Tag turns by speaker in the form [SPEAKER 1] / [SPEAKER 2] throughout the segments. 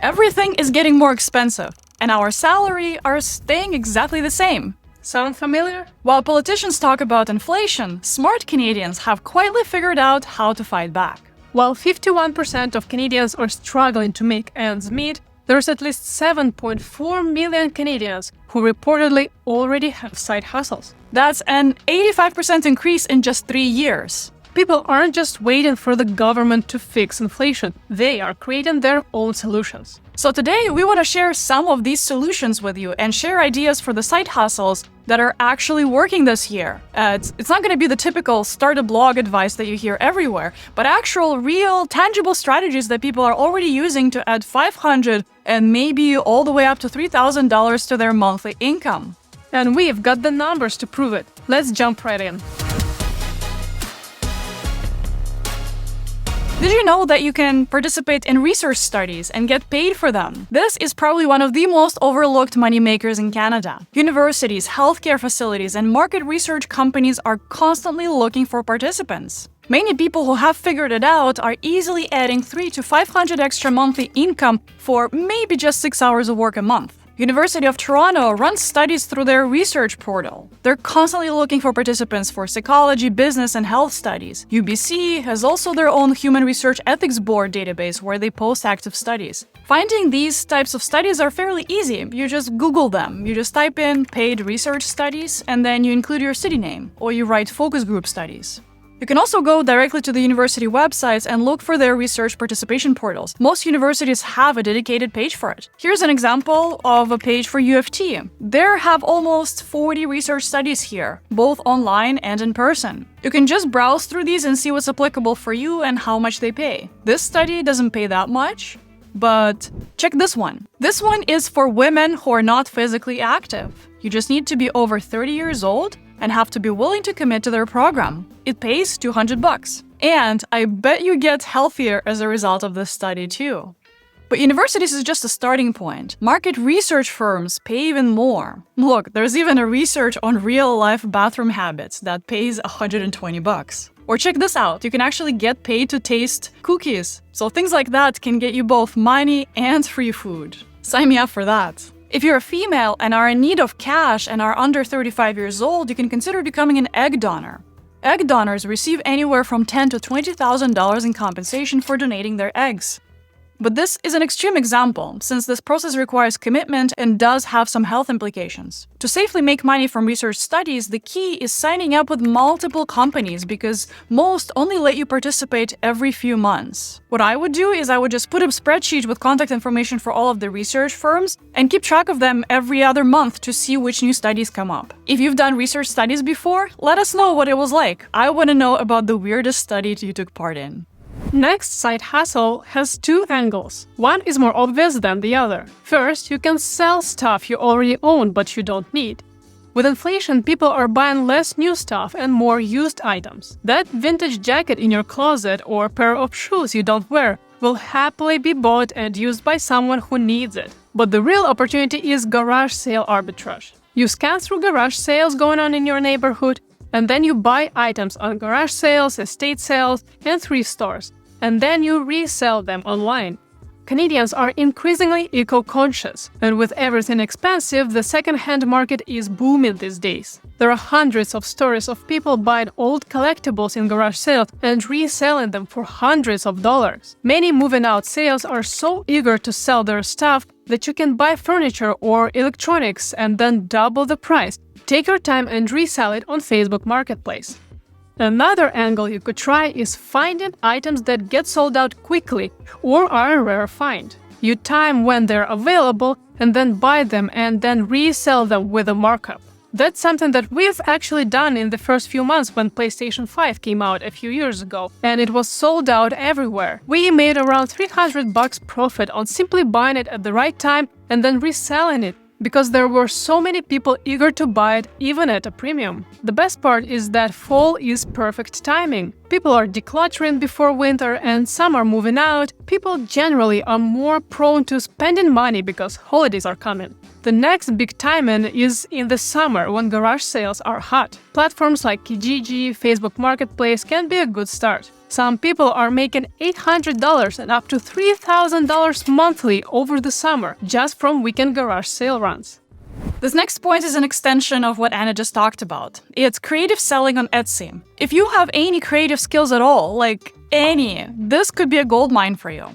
[SPEAKER 1] Everything is getting more expensive, and our salary are staying exactly the same.
[SPEAKER 2] Sound familiar?
[SPEAKER 1] While politicians talk about inflation, smart Canadians have quietly figured out how to fight back.
[SPEAKER 2] While 51% of Canadians are struggling to make ends meet, there's at least 7.4 million Canadians who reportedly already have side hustles.
[SPEAKER 1] That's an 85% increase in just 3 years.
[SPEAKER 2] People aren't just waiting for the government to fix inflation, they are creating their own solutions.
[SPEAKER 1] So today, we want to share some of these solutions with you and share ideas for the side hustles that are actually working this year. It's not going to be the typical start a blog advice that you hear everywhere, but actual, real, tangible strategies that people are already using to add $500 and maybe all the way up to $3,000 to their monthly income.
[SPEAKER 2] And we've got the numbers to prove it. Let's jump right in.
[SPEAKER 1] Did you know that you can participate in research studies and get paid for them? This is probably one of the most overlooked moneymakers in Canada. Universities, healthcare facilities, and market research companies are constantly looking for participants. Many people who have figured it out are easily adding $300 to $500 extra monthly income for maybe just 6 hours of work a month. University of Toronto runs studies through their research portal. They're constantly looking for participants for psychology, business, and health studies. UBC has also their own Human Research Ethics Board database where they post active studies. Finding these types of studies are fairly easy. You just Google them. You just type in paid research studies, and then you include your city name, or you write focus group studies. You can also go directly to the university websites and look for their research participation portals. Most universities have a dedicated page for it. Here's an example of a page for U of T. They have almost 40 research studies here, both online and in person. You can just browse through these and see what's applicable for you and how much they pay. This study doesn't pay that much, but check this one. This one is for women who are not physically active. You just need to be over 30 years old and have to be willing to commit to their program. It pays $200. And I bet you get healthier as a result of this study too. But universities is just a starting point. Market research firms pay even more. Look, there's even a research on real-life bathroom habits that pays $120. Or check this out, you can actually get paid to taste cookies. So things like that can get you both money and free food. Sign me up for that. If you're a female and are in need of cash and are under 35 years old, you can consider becoming an egg donor. Egg donors receive anywhere from $10,000 to $20,000 in compensation for donating their eggs. But this is an extreme example, since this process requires commitment and does have some health implications. To safely make money from research studies, the key is signing up with multiple companies because most only let you participate every few months. What I would do is I would just put a spreadsheet with contact information for all of the research firms and keep track of them every other month to see which new studies come up. If you've done research studies before, let us know what it was like. I want to know about the weirdest study you took part in.
[SPEAKER 2] Next side hustle has two angles. One is more obvious than the other. First, you can sell stuff you already own but you don't need. With inflation, people are buying less new stuff and more used items. That vintage jacket in your closet or pair of shoes you don't wear will happily be bought and used by someone who needs it. But the real opportunity is garage sale arbitrage. You scan through garage sales going on in your neighborhood, and then you buy items on garage sales, estate sales, and thrift stores, and then you resell them online. Canadians are increasingly eco-conscious, and with everything expensive, the second-hand market is booming these days. There are hundreds of stories of people buying old collectibles in garage sales and reselling them for hundreds of dollars. Many moving-out sales are so eager to sell their stuff that you can buy furniture or electronics and then double the price. Take your time and resell it on Facebook Marketplace. Another angle you could try is finding items that get sold out quickly or are a rare find. You time when they're available and then buy them and then resell them with a markup. That's something that we've actually done in the first few months when PlayStation 5 came out a few years ago, and it was sold out everywhere. We made around $300 profit on simply buying it at the right time and then reselling it, because there were so many people eager to buy it, even at a premium. The best part is that fall is perfect timing. People are decluttering before winter and some are moving out. People generally are more prone to spending money because holidays are coming. The next big timing is in the summer when garage sales are hot. Platforms like Kijiji, Facebook Marketplace can be a good start. Some people are making $800 and up to $3,000 monthly over the summer just from weekend garage sale runs.
[SPEAKER 1] This next point is an extension of what Anna just talked about. It's creative selling on Etsy. If you have any creative skills at all, like any, this could be a goldmine for you.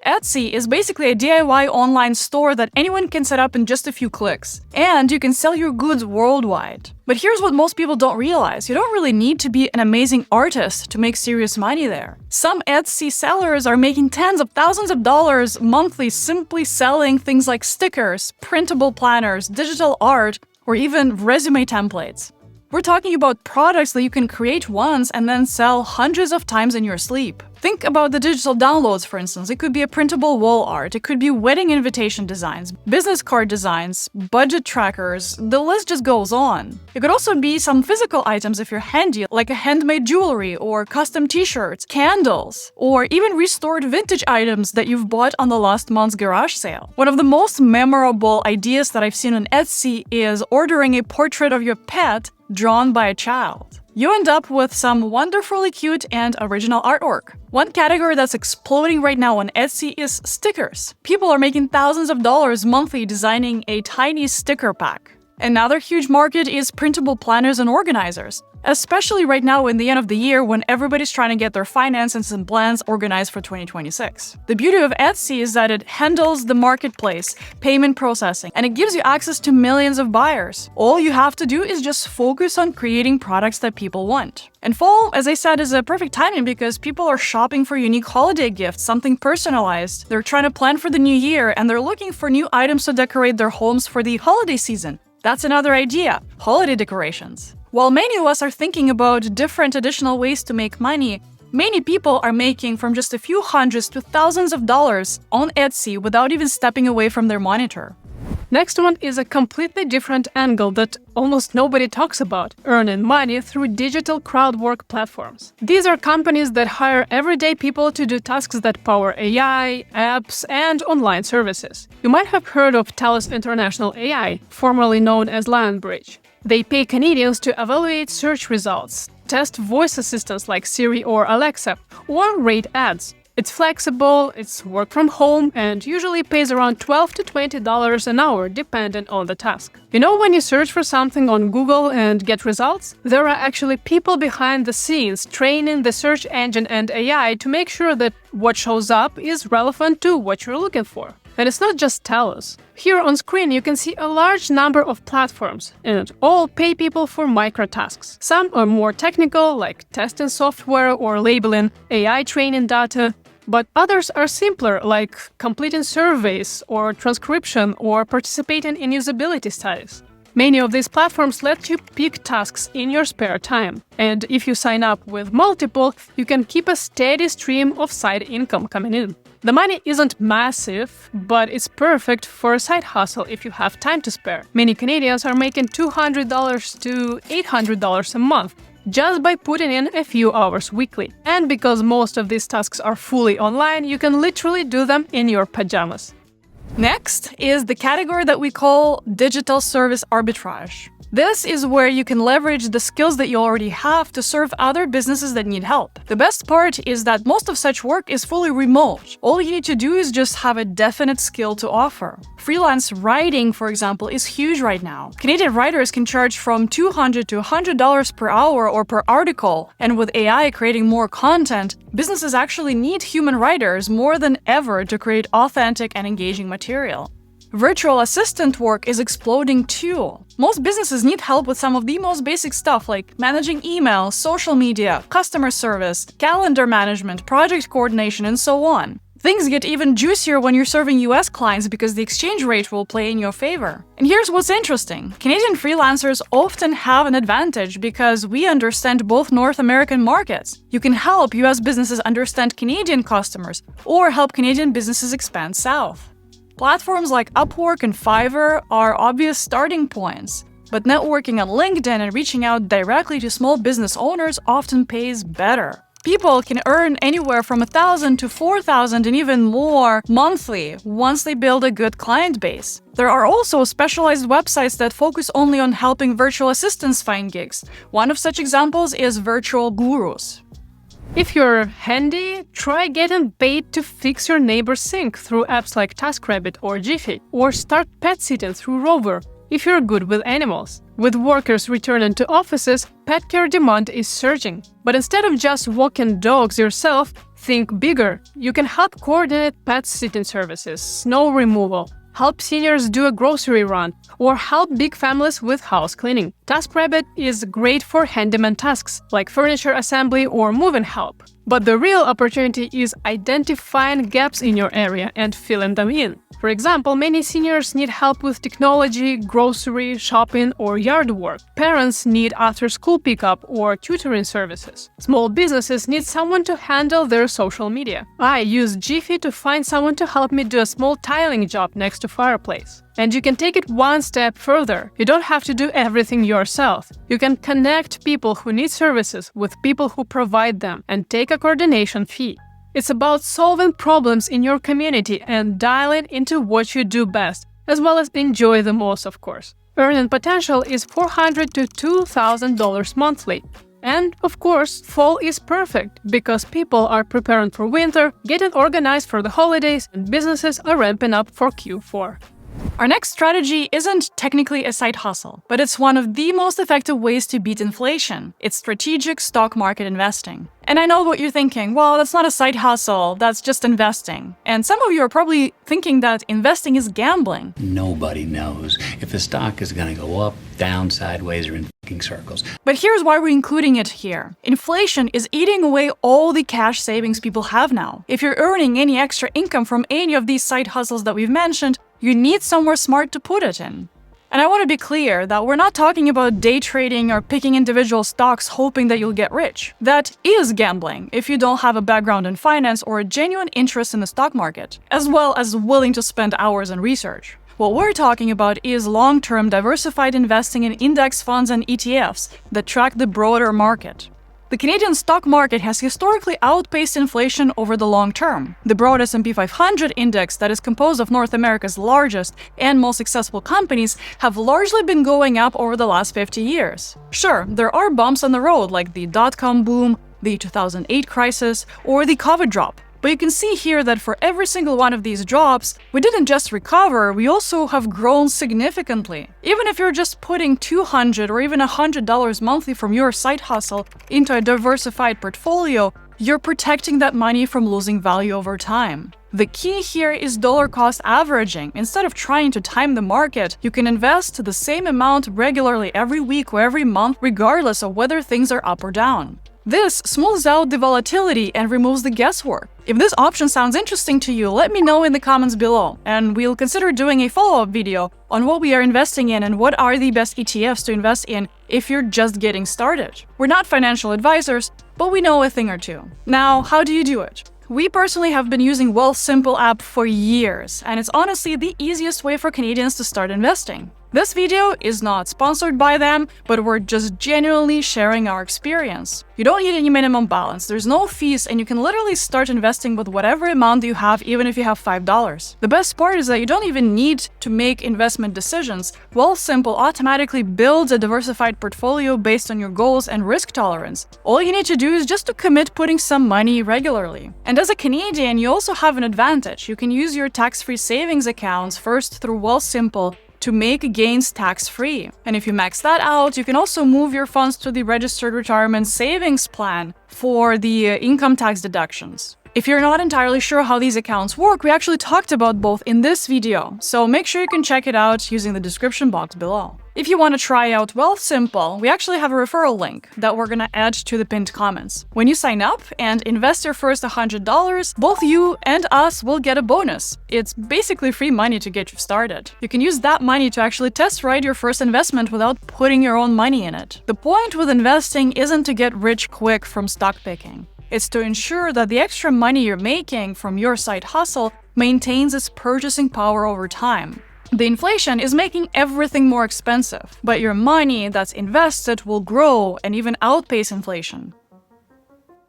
[SPEAKER 1] Etsy is basically a DIY online store that anyone can set up in just a few clicks, and you can sell your goods worldwide. But here's what most people don't realize: you don't really need to be an amazing artist to make serious money there. Some Etsy sellers are making tens of thousands of dollars monthly simply selling things like stickers, printable planners, digital art, or even resume templates. We're talking about products that you can create once and then sell hundreds of times in your sleep. Think about the digital downloads, for instance. It could be a printable wall art, it could be wedding invitation designs, business card designs, budget trackers, the list just goes on. It could also be some physical items if you're handy, like a handmade jewelry or custom t-shirts, candles, or even restored vintage items that you've bought on the last month's garage sale. One of the most memorable ideas that I've seen on Etsy is ordering a portrait of your pet drawn by a child. You end up with some wonderfully cute and original artwork. One category that's exploding right now on Etsy is stickers. People are making thousands of dollars monthly designing a tiny sticker pack. Another huge market is printable planners and organizers, especially right now in the end of the year when everybody's trying to get their finances and plans organized for 2026. The beauty of Etsy is that it handles the marketplace, payment processing, and it gives you access to millions of buyers. All you have to do is just focus on creating products that people want. And fall, as I said, is a perfect timing because people are shopping for unique holiday gifts, something personalized. They're trying to plan for the new year and they're looking for new items to decorate their homes for the holiday season. That's another idea: holiday decorations. While many of us are thinking about different additional ways to make money, many people are making from just a few hundreds to thousands of dollars on Etsy without even stepping away from their monitor.
[SPEAKER 2] Next one is a completely different angle that almost nobody talks about: earning money through digital crowdwork platforms. These are companies that hire everyday people to do tasks that power AI, apps, and online services. You might have heard of Thales International AI, formerly known as Lionbridge. They pay Canadians to evaluate search results, test voice assistants like Siri or Alexa, or rate ads. It's flexible, it's work from home, and usually pays around $12 to $20 an hour, depending on the task. You know, when you search for something on Google and get results, there are actually people behind the scenes training the search engine and AI to make sure that what shows up is relevant to what you're looking for. And it's not just Thales. Here on screen you can see a large number of platforms, and all pay people for microtasks. Some are more technical, like testing software or labeling AI training data, but others are simpler, like completing surveys or transcription or participating in usability studies. Many of these platforms let you pick tasks in your spare time, and if you sign up with multiple, you can keep a steady stream of side income coming in. The money isn't massive, but it's perfect for a side hustle if you have time to spare. Many Canadians are making $200 to $800 a month just by putting in a few hours weekly. And because most of these tasks are fully online, you can literally do them in your pajamas.
[SPEAKER 1] Next is the category that we call digital service arbitrage. This is where you can leverage the skills that you already have to serve other businesses that need help. The best part is that most of such work is fully remote. All you need to do is just have a definite skill to offer. Freelance writing, for example, is huge right now. Canadian writers can charge from $200 to $100 per hour or per article, and with AI creating more content, businesses actually need human writers more than ever to create authentic and engaging material. Virtual assistant work is exploding too. Most businesses need help with some of the most basic stuff like managing email, social media, customer service, calendar management, project coordination, and so on. Things get even juicier when you're serving US clients because the exchange rate will play in your favor. And here's what's interesting. Canadian freelancers often have an advantage because we understand both North American markets. You can help US businesses understand Canadian customers or help Canadian businesses expand south. Platforms like Upwork and Fiverr are obvious starting points, but networking on LinkedIn and reaching out directly to small business owners often pays better. People can earn anywhere from $1,000 to $4,000 and even more monthly once they build a good client base. There are also specialized websites that focus only on helping virtual assistants find gigs. One of such examples is Virtual Gurus.
[SPEAKER 2] If you're handy, try getting paid to fix your neighbor's sink through apps like TaskRabbit or Jiffy, or start pet sitting through Rover if you're good with animals. With workers returning to offices, pet care demand is surging. But instead of just walking dogs yourself, think bigger. You can help coordinate pet sitting services, snow removal, help seniors do a grocery run, or help big families with house cleaning. TaskRabbit is great for handyman tasks like furniture assembly or moving help. But the real opportunity is identifying gaps in your area and filling them in. For example, many seniors need help with technology, grocery, shopping, or yard work. Parents need after-school pickup or tutoring services. Small businesses need someone to handle their social media. I use Jiffy to find someone to help me do a small tiling job next to fireplace. And you can take it one step further. You don't have to do everything yourself. You can connect people who need services with people who provide them and take a coordination fee. It's about solving problems in your community and dialing into what you do best, as well as enjoy the most, of course. Earning potential is $400 to $2,000 monthly. And, of course, fall is perfect because people are preparing for winter, getting organized for the holidays, and businesses are ramping up for Q4.
[SPEAKER 1] Our next strategy isn't technically a side hustle, but it's one of the most effective ways to beat inflation. It's strategic stock market investing. And I know what you're thinking, well, that's not a side hustle, that's just investing. And some of you are probably thinking that investing is gambling.
[SPEAKER 3] Nobody knows if the stock is going to go up, down, sideways, or in fucking circles.
[SPEAKER 1] But here's why we're including it here. Inflation is eating away all the cash savings people have now. If you're earning any extra income from any of these side hustles that we've mentioned, you need somewhere smart to put it in. And I want to be clear that we're not talking about day trading or picking individual stocks hoping that you'll get rich. That is gambling if you don't have a background in finance or a genuine interest in the stock market, as well as willing to spend hours on research. What we're talking about is long-term diversified investing in index funds and ETFs that track the broader market. The Canadian stock market has historically outpaced inflation over the long term. The broad S&P 500 index that is composed of North America's largest and most successful companies have largely been going up over the last 50 years. Sure, there are bumps on the road like the dot-com boom, the 2008 crisis, or the COVID drop. But you can see here that for every single one of these drops, we didn't just recover, we also have grown significantly. Even if you're just putting $200 or even $100 monthly from your side hustle into a diversified portfolio, you're protecting that money from losing value over time. The key here is dollar cost averaging. Instead of trying to time the market, you can invest the same amount regularly every week or every month, regardless of whether things are up or down. This smooths out the volatility and removes the guesswork. If this option sounds interesting to you, let me know in the comments below, and we'll consider doing a follow-up video on what we are investing in and what are the best ETFs to invest in if you're just getting started. We're not financial advisors, but we know a thing or two. Now, how do you do it? We personally have been using Wealthsimple app for years, and it's honestly the easiest way for Canadians to start investing. This video is not sponsored by them, but we're just genuinely sharing our experience. You don't need any minimum balance, there's no fees, and you can literally start investing with whatever amount you have, even if you have $5. The best part is that you don't even need to make investment decisions. Wealthsimple automatically builds a diversified portfolio based on your goals and risk tolerance. All you need to do is just to commit putting some money regularly. And as a Canadian, you also have an advantage. You can use your tax-free savings accounts first through Wealthsimple to make gains tax-free. And if you max that out, you can also move your funds to the registered retirement savings plan for the income tax deductions. If you're not entirely sure how these accounts work, we actually talked about both in this video, so make sure you can check it out using the description box below. If you want to try out Wealthsimple, we actually have a referral link that we're gonna add to the pinned comments. When you sign up and invest your first $100, both you and us will get a bonus. It's basically free money to get you started. You can use that money to actually test ride your first investment without putting your own money in it. The point with investing isn't to get rich quick from stock picking. It's to ensure that the extra money you're making from your side hustle maintains its purchasing power over time. The inflation is making everything more expensive, but your money that's invested will grow and even outpace inflation.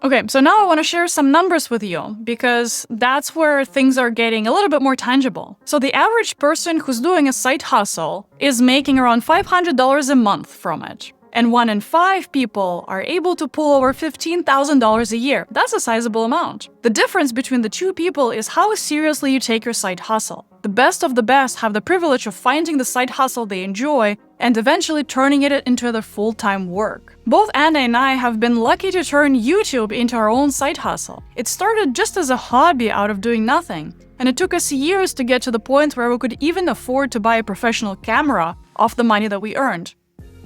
[SPEAKER 1] Okay, so now I want to share some numbers with you, because that's where things are getting a little bit more tangible. So the average person who's doing a side hustle is making around $500 a month from it. And 1 in 5 people are able to pull over $15,000 a year. That's a sizable amount. The difference between the two people is how seriously you take your side hustle. The best of the best have the privilege of finding the side hustle they enjoy and eventually turning it into their full-time work. Both Anna and I have been lucky to turn YouTube into our own side hustle. It started just as a hobby out of doing nothing, and it took us years to get to the point where we could even afford to buy a professional camera off the money that we earned.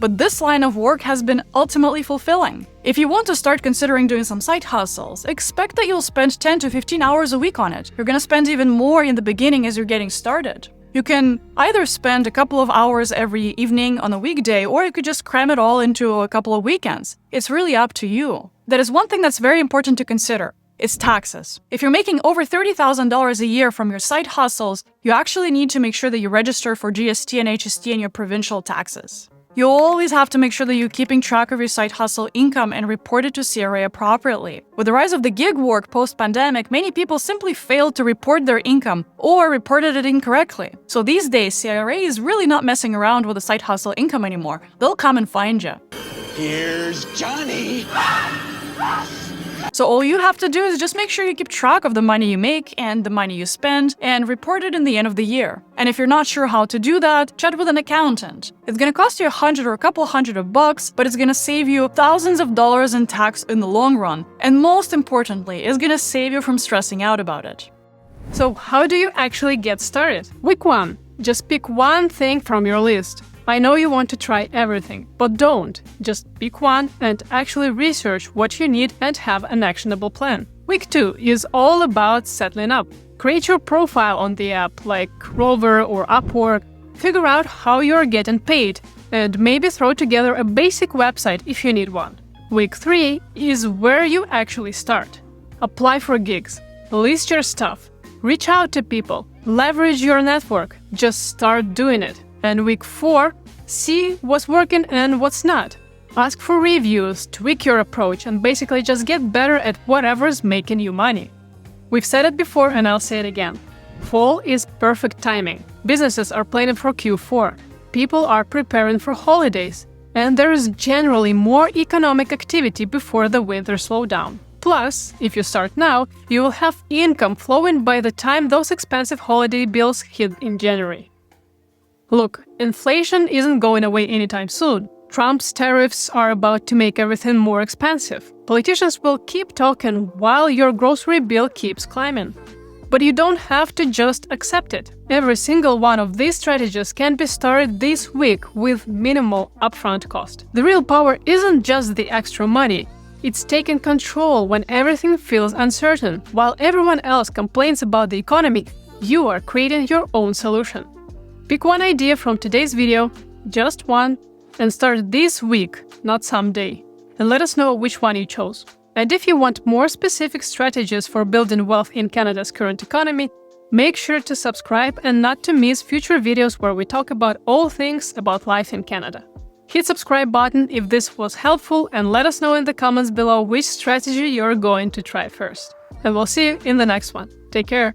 [SPEAKER 1] But this line of work has been ultimately fulfilling. If you want to start considering doing some side hustles, expect that you'll spend 10 to 15 hours a week on it. You're gonna spend even more in the beginning as you're getting started. You can either spend a couple of hours every evening on a weekday, or you could just cram it all into a couple of weekends. It's really up to you. That is one thing that's very important to consider. It's taxes. If you're making over $30,000 a year from your side hustles, you actually need to make sure that you register for GST and HST and your provincial taxes. You always have to make sure that you're keeping track of your side hustle income and report it to CRA appropriately. With the rise of the gig work post-pandemic, many people simply failed to report their income or reported it incorrectly. So these days, CRA is really not messing around with the side hustle income anymore. They'll come and find you.
[SPEAKER 4] Here's Johnny!
[SPEAKER 1] So all you have to do is just make sure you keep track of the money you make and the money you spend and report it in the end of the year. And if you're not sure how to do that, chat with an accountant. It's gonna cost you $100 or a couple hundred of bucks, but it's gonna save you thousands of dollars in tax in the long run. And most importantly, it's gonna save you from stressing out about it.
[SPEAKER 2] So how do you actually get started? Week 1. Just pick one thing from your list. I know you want to try everything, but don't. Just pick one and actually research what you need and have an actionable plan. Week 2 is all about settling up. Create your profile on the app like crowdwork or Upwork. Figure out how you're getting paid and maybe throw together a basic website if you need one. Week 3 is where you actually start. Apply for gigs. List your stuff. Reach out to people. Leverage your network. Just start doing it. And week 4, see what's working and what's not. Ask for reviews, tweak your approach, and basically just get better at whatever's making you money. We've said it before and I'll say it again. Fall is perfect timing. Businesses are planning for Q4. People are preparing for holidays. And there is generally more economic activity before the winter slowdown. Plus, if you start now, you will have income flowing by the time those expensive holiday bills hit in January. Look, inflation isn't going away anytime soon. Trump's tariffs are about to make everything more expensive. Politicians will keep talking while your grocery bill keeps climbing. But you don't have to just accept it. Every single one of these strategies can be started this week with minimal upfront cost. The real power isn't just the extra money. It's taking control when everything feels uncertain. While everyone else complains about the economy, you are creating your own solution. Pick one idea from today's video, just one, and start this week, not someday. And let us know which one you chose. And if you want more specific strategies for building wealth in Canada's current economy, make sure to subscribe and not to miss future videos where we talk about all things about life in Canada. Hit subscribe button if this was helpful and let us know in the comments below which strategy you're going to try first. And we'll see you in the next one. Take care!